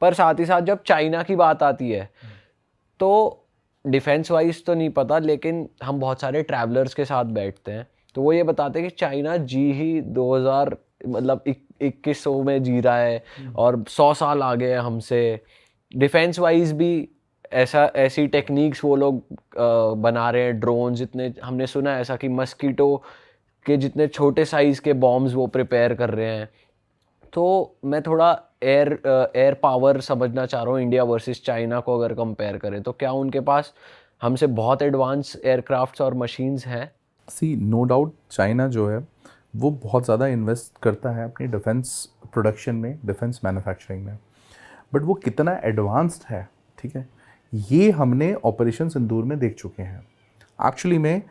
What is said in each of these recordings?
पर साथ ही साथ जब चाइना की बात आती है तो डिफेंस वाइज तो नहीं पता, लेकिन हम बहुत सारे ट्रैवलर्स के साथ बैठते हैं तो वो ये बताते हैं कि चाइना जी ही 2000 मतलब 2100 में जी रहा है और 100 साल आगे है हमसे। डिफेंस वाइज भी ऐसी टेक्निक्स वो लोग बना रहे हैं, ड्रोन्स इतने, हमने सुना है ऐसा कि मस्कीटो के जितने छोटे साइज के बॉम्ब्स वो प्रिपेयर कर रहे हैं। तो मैं थोड़ा एयर पावर समझना चाह रहा हूँ, इंडिया वर्सेस चाइना को अगर कंपेयर करें तो क्या उनके पास हमसे बहुत एडवांस एयरक्राफ्ट्स और मशीन्स हैं? सी नो डाउट चाइना जो है वो बहुत ज़्यादा इन्वेस्ट करता है अपनी डिफेंस प्रोडक्शन में, डिफेंस मैन्युफैक्चरिंग में, बट वो कितना एडवांस्ड है, ठीक है, ये हमने ऑपरेशन सिंदूर में देख चुके हैं। एक्चुअली में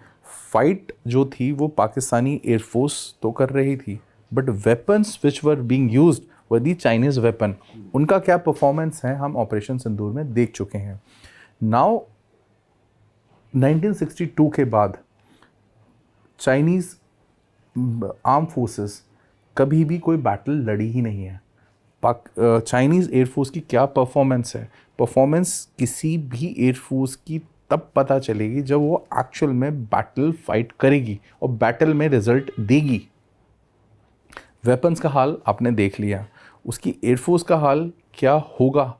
फाइट जो थी वो पाकिस्तानी एयरफोर्स तो कर रही थी, but weapons which were being used were the Chinese weapon. उनका क्या परफॉर्मेंस है हम ऑपरेशन सिंदूर में देख चुके हैं। नाउ 1962 के बाद चाइनीज़ आर्म फोर्सेस कभी भी कोई बैटल लड़ी ही नहीं है। चाइनीज़ एयरफोर्स की क्या परफॉर्मेंस है, परफॉर्मेंस किसी भी एयरफोर्स की तब पता चलेगी जब वो एक्चुअल में बैटल फाइट करेगी और बैटल में रिजल्ट देगी। वेपन्स का हाल आपने देख लिया, उसकी एयरफोर्स का हाल क्या होगा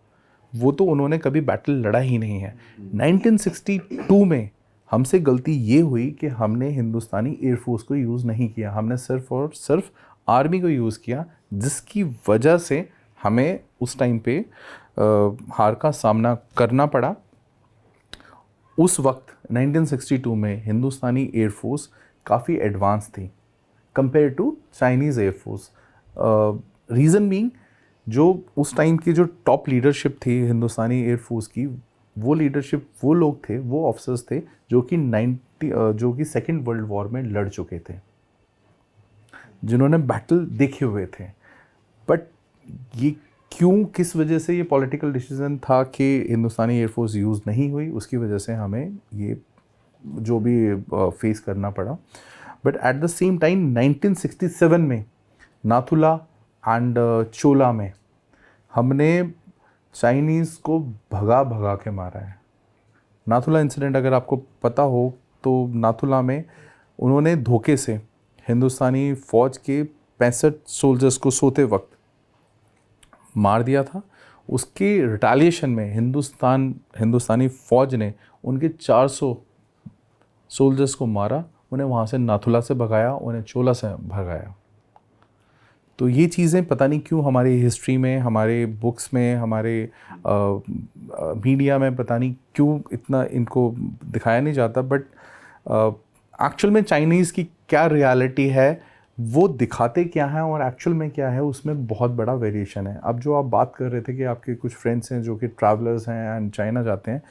वो तो उन्होंने कभी बैटल लड़ा ही नहीं है। 1962 में हमसे गलती ये हुई कि हमने हिंदुस्तानी एयरफोर्स को यूज़ नहीं किया, हमने सिर्फ और सिर्फ आर्मी को यूज़ किया, जिसकी वजह से हमें उस टाइम पे हार का सामना करना पड़ा। उस वक्त 1962 में हिंदुस्तानी एयरफोर्स काफ़ी एडवांस थी compare to Chinese air force. Reason being जो उस टाइम की जो टॉप लीडरशिप थी हिंदुस्तानी एयरफोर्स की, वो लीडरशिप, वो लोग थे, वो ऑफिसर्स थे जो कि सेकेंड वर्ल्ड वॉर में लड़ चुके थे, जिन्होंने बैटल देखे हुए थे। बट ये क्यों, किस वजह से ये पॉलिटिकल डिसीजन था कि हिंदुस्तानी एयरफोर्स यूज़ नहीं हुई, उसकी वजह से हमें ये जो भी फेस करना पड़ा। But at the same time 1967 में नाथुला एंड चोला में हमने चाइनीज़ को भगा भगा के मारा है। नाथुला इंसिडेंट अगर आपको पता हो तो नाथुला में उन्होंने धोखे से हिंदुस्तानी फ़ौज के 65 सोल्जर्स को सोते वक्त मार दिया था। उसके रिटालिएशन में हिंदुस्तानी फ़ौज ने उनके 400 सोल्जर्स को मारा, उन्हें वहाँ से नाथुला से भगाया, उन्हें चोला से भगाया। तो ये चीज़ें पता नहीं क्यों हमारी हिस्ट्री में, हमारे बुक्स में, हमारे मीडिया में पता नहीं क्यों इतना इनको दिखाया नहीं जाता। बट एक्चुअल में चाइनीज़ की क्या रियलिटी है, वो दिखाते क्या है और एक्चुअल में क्या है, उसमें बहुत बड़ा वेरिएशन है। अब जो आप बात कर रहे थे कि आपके कुछ फ्रेंड्स हैं जो कि ट्रैवलर्स हैं एंड चाइना जाते हैं,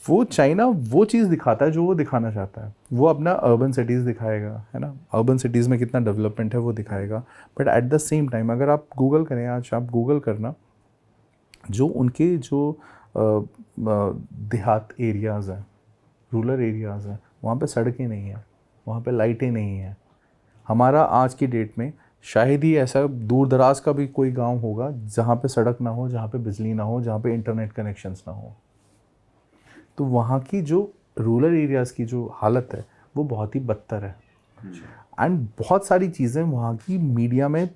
वो चाइना वो चीज़ दिखाता है जो वो दिखाना चाहता है। वो अपना अर्बन सिटीज़ दिखाएगा, है ना, अर्बन सिटीज़ में कितना डेवलपमेंट है वो दिखाएगा। But at the same time अगर आप गूगल करें, आज आप गूगल करना, जो उनके जो देहात एरियाज़ हैं, रूरल एरियाज़ हैं, वहाँ पे सड़कें नहीं हैं, वहाँ पे लाइटें नहीं हैं। हमारा आज की डेट में शायद ही ऐसा दूर दराज का भी कोई गांव होगा जहाँ पे सड़क ना हो, जहाँ पे बिजली ना हो, जहाँ पे इंटरनेट कनेक्शंस ना हो। तो वहाँ की जो रूरल एरियाज़ की जो हालत है वो बहुत ही बदतर है। एंड बहुत सारी चीज़ें वहाँ की मीडिया में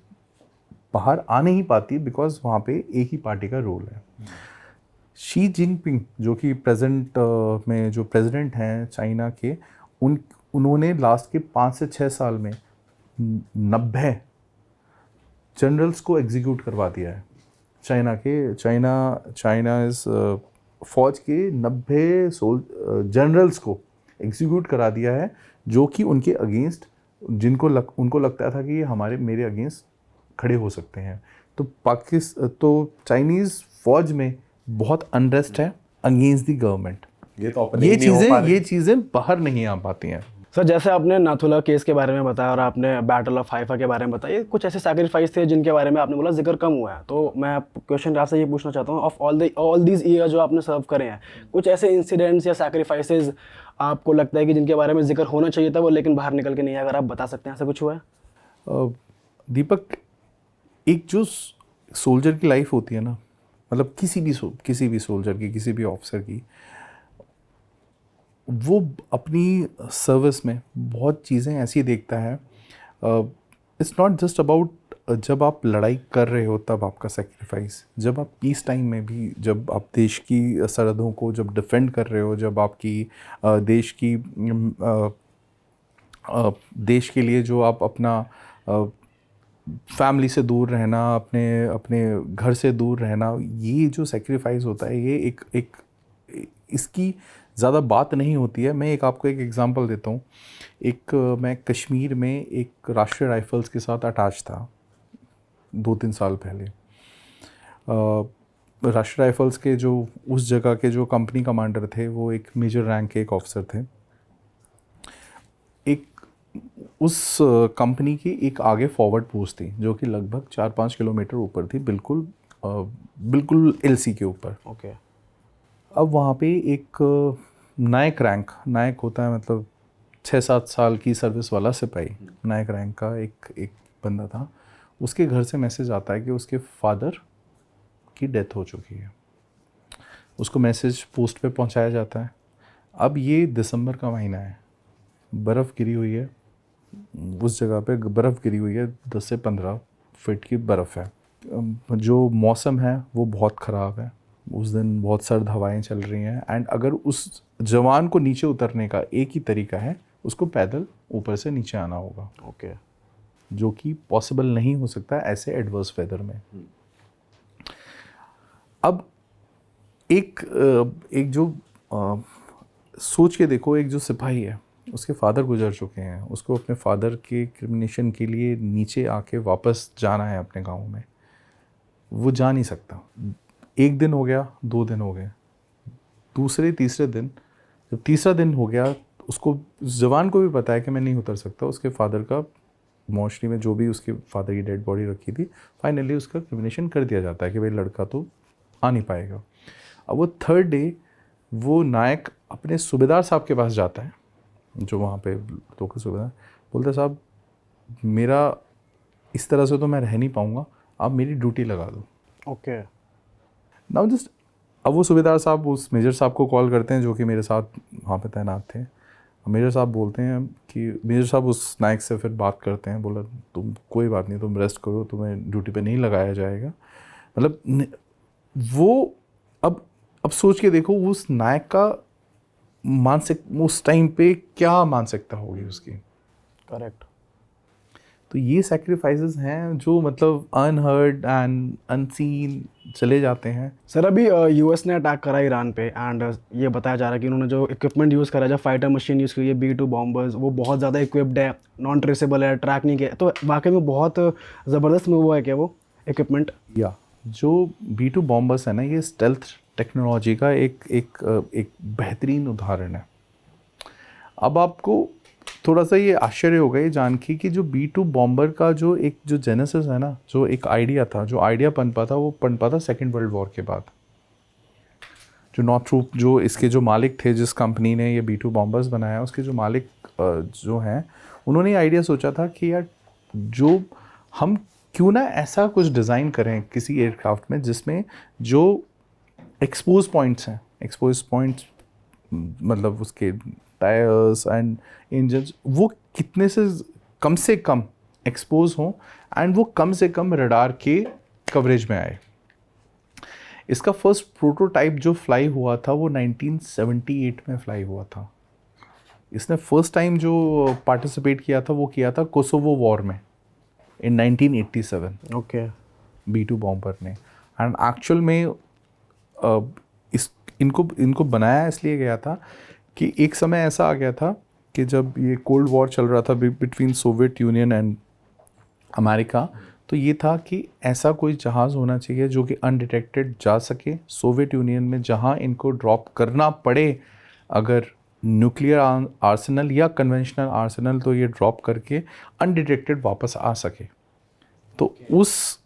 बाहर आ नहीं पाती बिकॉज वहाँ पे एक ही पार्टी का रोल है। शी जिनपिंग जो कि प्रेजेंट में जो प्रेसिडेंट हैं चाइना के, उन्होंने लास्ट के 5 से 6 साल में 90 जनरल्स को एग्जीक्यूट करवा दिया है। चाइना इस फ़ौज के 90 जनरल्स को एग्जीक्यूट करा दिया है, जो कि उनके अगेंस्ट, उनको लगता था कि ये मेरे अगेंस्ट खड़े हो सकते हैं। तो चाइनीज़ फ़ौज में बहुत अनरेस्ट है अगेंस्ट द गवर्नमेंट। ये चीज़ें बाहर नहीं आ पाती हैं। सर जैसे आपने नाथुला केस के बारे में बताया और आपने बैटल ऑफ हाइफा के बारे में बताया, कुछ ऐसे सैक्रिफाइस थे जिनके बारे में आपने बोला जिक्र कम हुआ है। तो मैं क्वेश्चन आपसे ये पूछना चाहता हूँ, ऑफ ऑल दीज ईयर जो आपने सर्व करे हैं, कुछ ऐसे इंसिडेंट्स या सैक्रिफाइसेस आपको लगता है कि जिनके बारे में जिक्र होना चाहिए था वो लेकिन बाहर निकल के नहीं है, अगर आप बता सकते हैं ऐसा कुछ हुआ है? दीपक, एक जो सोल्जर की लाइफ होती है ना, मतलब किसी भी सोल्जर की, किसी भी ऑफिसर की, वो अपनी सर्विस में बहुत चीज़ें ऐसी देखता है। इट्स नॉट जस्ट अबाउट जब आप लड़ाई कर रहे हो तब आपका सेक्रीफाइस, जब आप पीस टाइम में भी, जब आप देश की सरहदों को जब डिफेंड कर रहे हो, जब आपकी देश के लिए जो आप अपना फैमिली से दूर रहना, अपने अपने घर से दूर रहना, ये जो सेक्रीफाइस होता है, ये एक इसकी ज़्यादा बात नहीं होती है। मैं आपको एक एग्जांपल देता हूँ। मैं कश्मीर में एक राष्ट्रीय राइफ़ल्स के साथ अटैच था 2-3 साल पहले। राष्ट्रीय राइफ़ल्स के जो उस जगह के जो कंपनी कमांडर थे, वो एक मेजर रैंक के एक ऑफिसर थे। उस कंपनी की एक आगे फॉरवर्ड पोस्ट थी जो कि लगभग 4-5 किलोमीटर ऊपर थी, बिल्कुल एलसी के ऊपर। ओके। अब वहाँ पे एक नायक होता है, मतलब 6-7 साल की सर्विस वाला सिपाही, नायक रैंक का एक बंदा था। उसके घर से मैसेज आता है कि उसके फादर की डेथ हो चुकी है। उसको मैसेज पोस्ट पे पहुँचाया जाता है। अब ये दिसंबर का महीना है, बर्फ़ गिरी हुई है, उस जगह पे बर्फ़ गिरी हुई है, 10 से 15 फीट की बर्फ़ है। जो मौसम है वो बहुत ख़राब है, उस दिन बहुत सर्द हवाएं चल रही हैं। एंड अगर उस जवान को नीचे उतरने का एक ही तरीका है, उसको पैदल ऊपर से नीचे आना होगा। ओके। जो कि पॉसिबल नहीं हो सकता ऐसे एडवर्स वेदर में। अब एक जो सोच के देखो, एक जो सिपाही है, उसके फादर गुजर चुके हैं, उसको अपने फादर के क्रिमिनेशन के लिए नीचे आके वापस जाना है अपने गांव में, वो जा नहीं सकता। 1 दिन हो गया, 2 दिन हो गए, दूसरे तीसरे दिन, जब तीसरा दिन हो गया, उसको, जवान को भी पता है कि मैं नहीं उतर सकता। उसके फादर का मोर्चरी में जो भी उसके फादर की डेड बॉडी रखी थी, फाइनली उसका क्रिमिनेशन कर दिया जाता है कि भाई लड़का तो आ नहीं पाएगा। अब वो 3rd डे वो नायक अपने सूबेदार साहब के पास जाता है, जो वहाँ पे लोकल सूबेदार, बोलते साहब मेरा इस तरह से तो मैं रह नहीं पाऊँगा, आप मेरी ड्यूटी लगा दो। ओके। नाउ जस्ट, अब वो सूबेदार साहब उस मेजर साहब को कॉल करते हैं जो कि मेरे साथ वहाँ पे तैनात थे। मेजर साहब बोलते हैं कि, मेजर साहब उस नायक से फिर बात करते हैं, बोला तुम कोई बात नहीं, तुम रेस्ट करो, तुम्हें ड्यूटी पे नहीं लगाया जाएगा। मतलब वो अब सोच के देखो उस नायक का मानसिक, उस टाइम पे क्या मानसिकता होगी उसकी। करेक्ट। तो ये सैक्रिफाइसेस हैं जो मतलब अनहर्ड एंड अनसीन चले जाते हैं। सर अभी यूएस ने अटैक करा ईरान पे, एंड ये बताया जा रहा है कि उन्होंने जो इक्विपमेंट यूज़ करा है, जो फाइटर मशीन यूज़ की है, B2 बॉम्बर्स, वो बहुत ज़्यादा इक्विप्ड है, नॉन ट्रेसेबल है, ट्रैक नहीं किया। तो वाकई में बहुत ज़बरदस्त मूव है क्या वो इक्विपमेंट? या जो B2 बॉम्बर्स है ना, ये स्टेल्थ टेक्नोलॉजी का एक बेहतरीन उदाहरण है। अब आपको थोड़ा सा ये आश्चर्य होगा ये जान के कि जो B2 बॉम्बर का जो जेनेसिस है ना, जो एक आइडिया था, जो आइडिया पनपा था, वो पनपा था 2nd वर्ल्ड वॉर के बाद। जो नॉर्थरूप, जो इसके जो मालिक थे, जिस कंपनी ने ये B2 बॉम्बर्स बनाया, उसके जो मालिक जो हैं, उन्होंने ये आइडिया सोचा था कि यार जो हम क्यों ना ऐसा कुछ डिज़ाइन करें किसी एयरक्राफ्ट में जिसमें जो एक्सपोज पॉइंट्स मतलब उसके टायर्स एंड इंजन्स, वो कितने से कम एक्सपोज हों एंड वो कम से कम रडार के कवरेज में आए। इसका फर्स्ट प्रोटोटाइप जो फ्लाई हुआ था वो 1978 में फ्लाई हुआ था। इसने फर्स्ट टाइम जो पार्टिसिपेट किया था वो किया था कोसोवो वॉर में इन 1987। ओके। B2 बॉम्बर ने, एंड एक्चुअल में इनको बनाया इसलिए गया था कि एक समय ऐसा आ गया था कि जब ये कोल्ड वॉर चल रहा था between Soviet union and America, तो ये था कि ऐसा कोई जहाज़ होना चाहिए जो कि अनडिटेक्टेड जा सके सोवियत यूनियन में, जहां इनको ड्रॉप करना पड़े अगर न्यूक्लियर आर्सेनल या कन्वेंशनल आर्सेनल, तो ये ड्रॉप करके अनडिटेक्टेड वापस आ सके। तो उस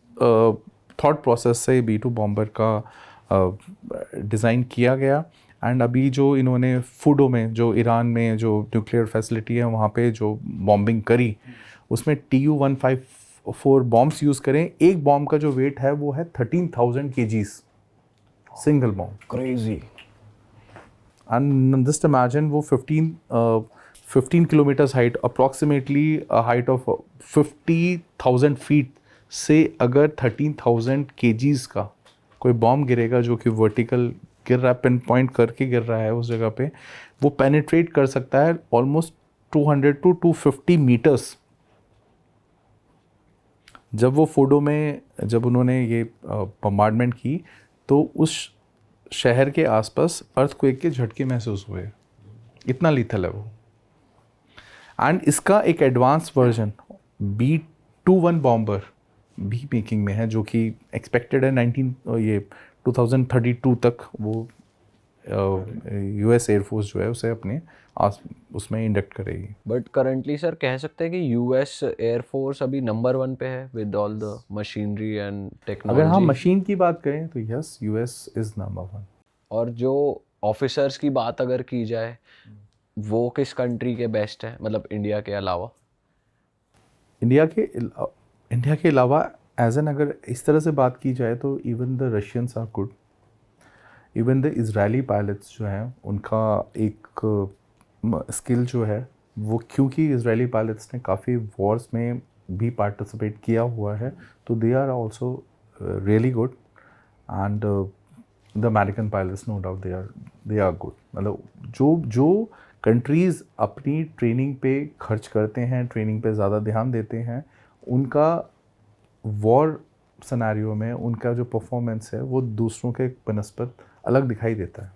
थॉट प्रोसेस से B2 बॉम्बर का डिज़ाइन किया गया। एंड अभी जो इन्होंने फूडो में, जो ईरान में जो न्यूक्लियर फैसिलिटी है, वहाँ पे जो बॉम्बिंग करी, उसमें Tu-154 बॉम्ब्स यूज़ करें। एक बॉम्ब का जो वेट है वो है 13,000 kgs। Single bomb. Crazy. And just imagine वो 15 kilometres height, approximately height of 50,000 feet से अगर 13,000 केजीज का कोई बॉम्ब गिरेगा जो कि वर्टिकल गिर रहा है, पिन पॉइंट करके गिर रहा है उस जगह पे, वो पेनिट्रेट कर सकता है ऑलमोस्ट 200 टू 250 मीटर्स। जब वो फोटो में जब उन्होंने ये बम्बार्डमेंट की तो उस शहर के आसपास अर्थक्वेक के झटके महसूस हुए, इतना लीथल है वो। एंड इसका एक एडवांस वर्जन B-21 बॉम्बर भी मेकिंग में है, जो कि एक्सपेक्टेड है 2032 तक वो US एयरफोर्स जो है उसे अपने उसमें इंडक्ट करेगी। बट करंटली सर कह सकते हैं कि यूएस एयरफोर्स अभी नंबर 1 पे है with all the machinery and technology. अगर हम मशीन की बात करें तो यस, US इज़ नंबर 1। और जो ऑफिसर्स की बात अगर की जाए, वो किस कंट्री के बेस्ट हैं, मतलब इंडिया के अलावा? इंडिया के अलावा एज एन अगर इस तरह से बात की जाए तो even the Russians are good, even the Israeli pilots जो हैं उनका एक स्किल जो है वो, क्योंकि इजरायली पायलट्स ने काफ़ी वॉर्स में भी पार्टिसिपेट किया हुआ है, तो they are also really good. And the American pilots no doubt they are good. मतलब जो कंट्रीज़ अपनी ट्रेनिंग पे खर्च करते हैं, ट्रेनिंग पे ज़्यादा ध्यान देते हैं, उनका वॉर सिनेरियो में उनका जो परफॉर्मेंस है वो दूसरों के बनस्पत अलग दिखाई देता है।